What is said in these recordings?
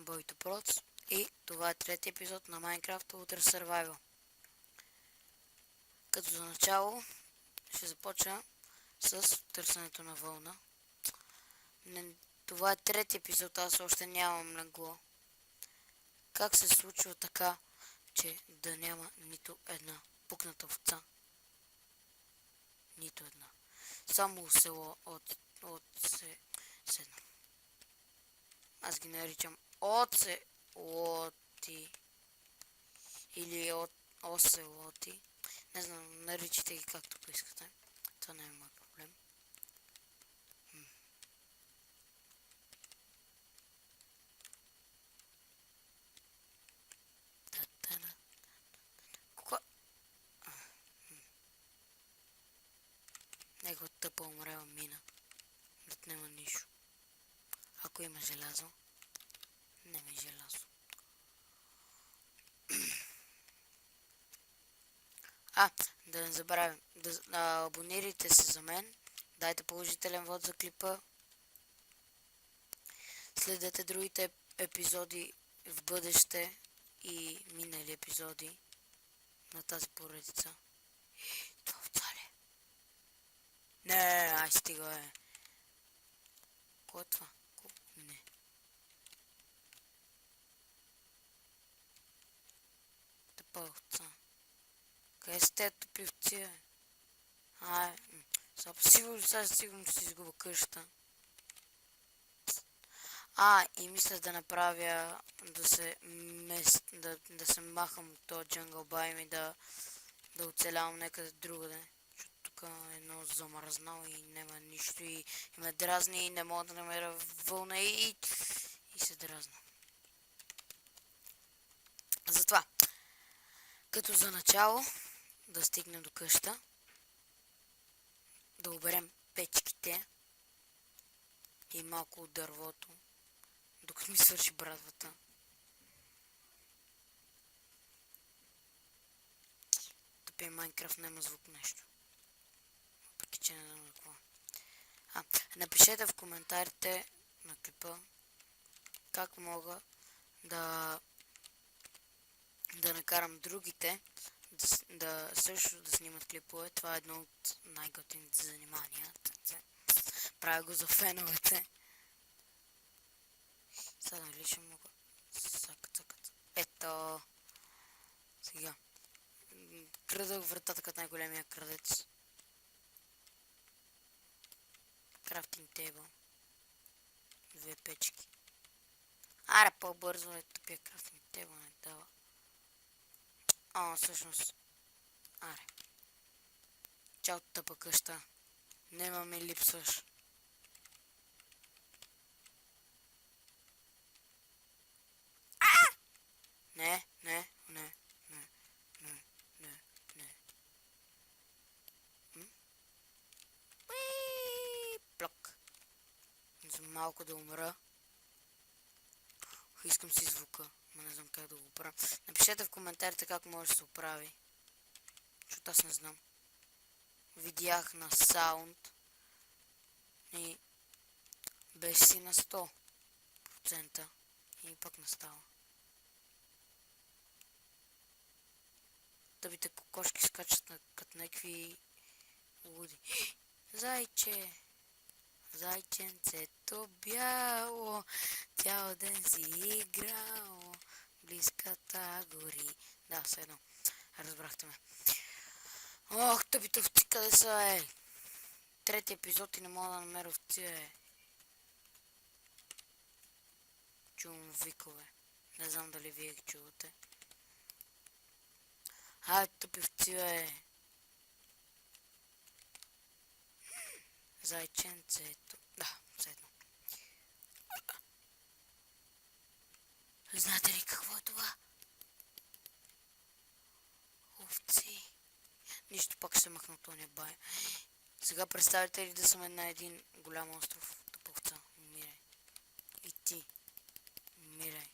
Бойто Проц и това е третия епизод на Minecraft Ultra Survival. Като за начало ще започна с търсенето на вълна. Това е третия епизод, аз още нямам легло. Как се случва така, че да няма нито една пукната овца? Нито една. Само село от седно. Аз ги наричам оцелоти или оселоти. Не знам, наричайте ги както поискате. Това не е мой проблем. Кога? Него тъпа умрела мина. Да няма нищо. Ако има желязо, не ми желязо. Да не забравим. Да абонирайте се за мен. Дайте положителен вод за клипа. Следете другите епизоди в бъдеще и минали епизоди на тази поредица. Това овца ли? Не, ай стига е. Кой е това? Не. Тъпа овца. Къде сте тъпи овци, бе? Сигурно ще си изгуба къща. И мисля да направя да се махам от този джангъл байм и да оцелявам някъде другаде. Защото тук е едно замръзнало и няма нищо и ме дразни и не мога да намеря вълна и се дразна. Затова, като за начало да стигнем до къща, да оберем печките и малко от дървото, докато ми свърши брадвата. Тъпия Майнкрафт няма звук нещо. Въпреки че не знам какво. Напишете в коментарите на клипа как мога да накарам другите също да снимат клипове. Това е едно от най-готините занимания. Правя го за феновете. Сега нали ще мога... Цакат. Ето! Сега. Крадах вратата като най-големия крадец. Крафтинг тейбъл. 2 печки. Аре, по-бързо е тъпия крафтинг тейбъл не дава. Всъщност. Аре. Чао, тъпа къща. Нема ми липсваш. Не. Плок. За малко да умра. Искам си звука, но не знам как да го оправя. Напишете в коментарите как може да се оправи. Защото аз не знам. Видях на саунд и беше си на 100% и пък не става. Тъбите кокошки скачат като някакви луди. Зайче! Зайченцето бяло, цял ден си играло, близката гори. Да, все едно. Разбрахте ме. Ох, тъпите овци, къде са, Трети епизод и не мога да намеря овци, Чувам викове. Не знам дали вие ги чувате. Тъпи овци, Зайченцето. Да, все едно. Знаете ли какво е това? Овци. Нищо, пак ще махна тоня бай. Сега представите ли да съм на един голям остров? Тъпа овца, умирай. И ти. Умирай.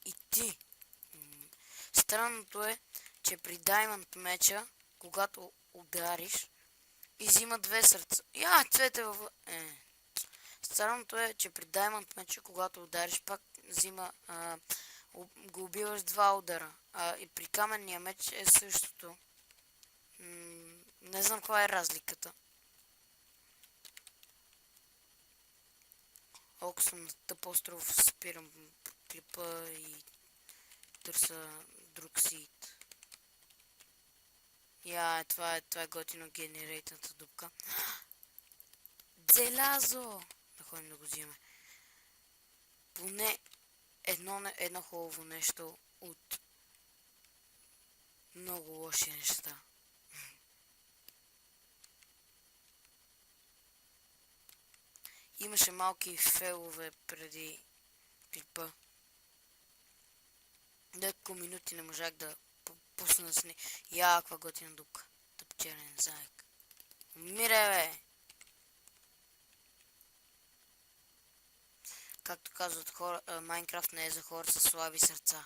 И ти. Странното е, че при Diamond меча, когато удариш, изима 2 сърца. Цвете във... Странното е, че при Diamond меча, когато удариш, пак взима, го убиваш с 2 удара. И при каменния меч е същото. Не знам каква е разликата. Ако съм на тъп остров, спирам клипа и търся друг сит. Това е готино генерейтната дупка. Желязо! Да ходим да го взимаме. Поне едно хубаво нещо от много лоши неща. Имаше малки фейлове преди клипа. Няколко минути не можах да пусна с не. Каква готина дупка. Тъпчерен заек. Умирай, бе! Както казват хора, Майнкрафт не е за хора с слаби сърца.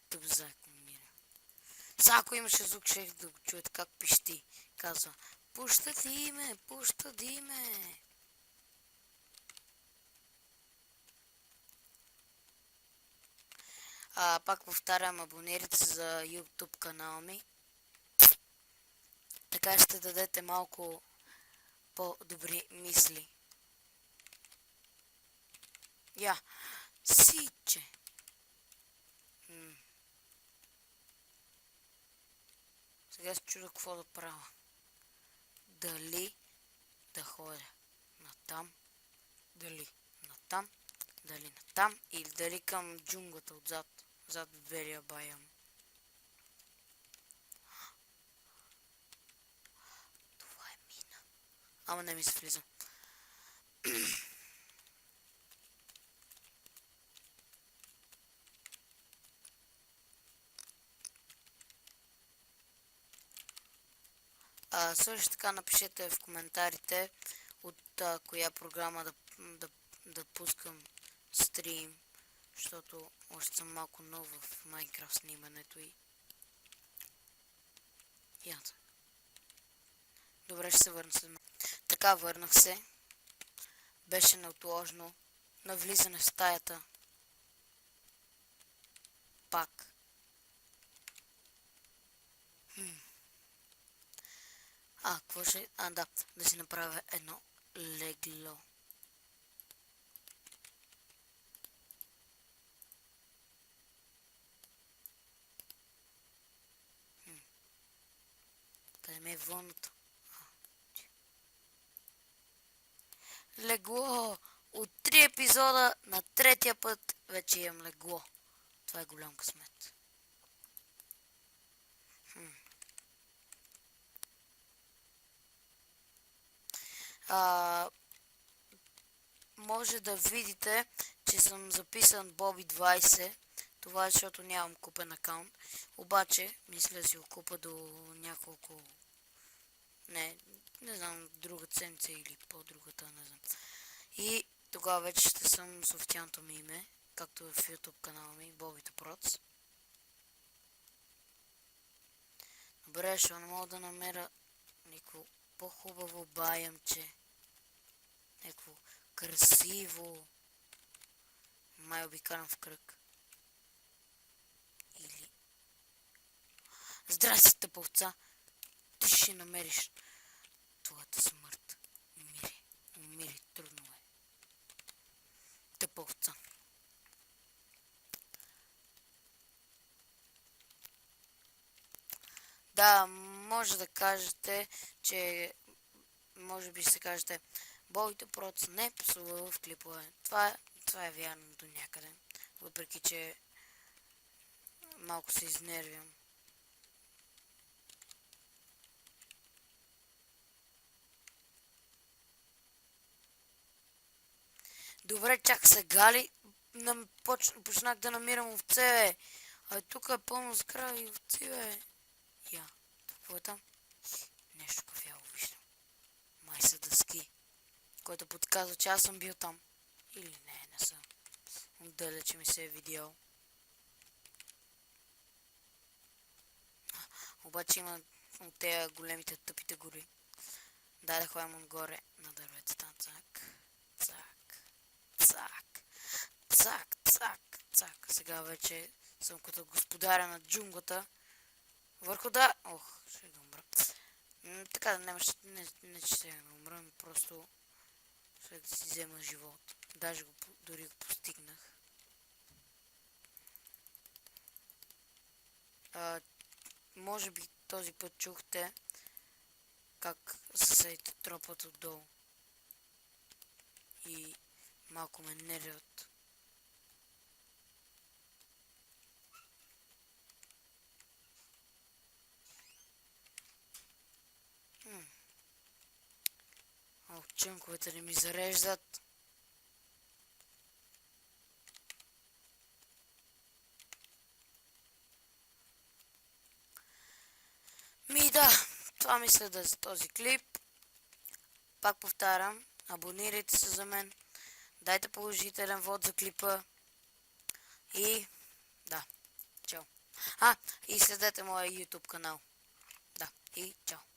Тъп заек умира. Ако имаше звук, ще да го чуете как пищи. Казва, пущади ме, пущади ме. Пак повтарям, абонирайте се за YouTube канала ми. Така ще дадете малко по-добри мисли. Сиче. Сега се чудя какво да правя. Дали да ходя натам, дали натам, дали натам или дали към джунглата отзад, зад белия баям. Това е мина. Ама не ми се влиза. Също така напишете в коментарите от коя програма да пускам стрим, защото още съм малко нов в Майнкрафт снимането и ята. Добре, ще се върна след мен. Така, върнах се. Беше неотложно. Навлизане в стаята. Пак. Какво ще... да си направя едно легло. Къде ме е вълното? Легло! От 3 епизода на третия път вече имам легло. Това е голям късмет. Може да видите, че съм записан Боби 20. Това е защото нямам купен акаунт. Обаче, мисля да си го купа до няколко... Не знам, друга седмица или по-другата, не знам. И тогава вече ще съм с официалното ми име, както е в YouTube канала ми, Бобито Проц. Добре, защото не мога да намеря някакво по-хубаво баямче. Някакво красиво. Май обикарам в кръг. Или... Здрасти, тъповца! Ти ще намериш твоята смърт. Умири, трудно е. Тъповца. Да, може да кажете, че... Може би ще кажете, Бобито Проц не псува в клипове. Това е вярно до някъде. Въпреки, че малко се изнервям. Добре, чак сега ли почнах да намирам овце, бе? Тук е пълно с крави и овци, бе. Какво е там? Нещо кафяво виждам. Май са дъски, който подсказва, че аз съм бил там. Или не съм. Отдалече ми се е видял. Обаче има от тези големите тъпите гори. Дай да ходим отгоре на дърветата. Цак, цак, цак, цак, цак, цак. Сега вече съм като господаря на джунглата. Върху да... Ох, ще да умра. Така, не че ще да умра, просто ще да си взема живот. Даже дори го постигнах. Може би този път чухте как съседите тропат отдолу. И малко ме нервят. Чънковете не ми зареждат. Да, това мисля да е за този клип. Пак повтарям, абонирайте се за мен. Дайте положителен вод за клипа. И да, чао. И следете моя YouTube канал. Да, и чао.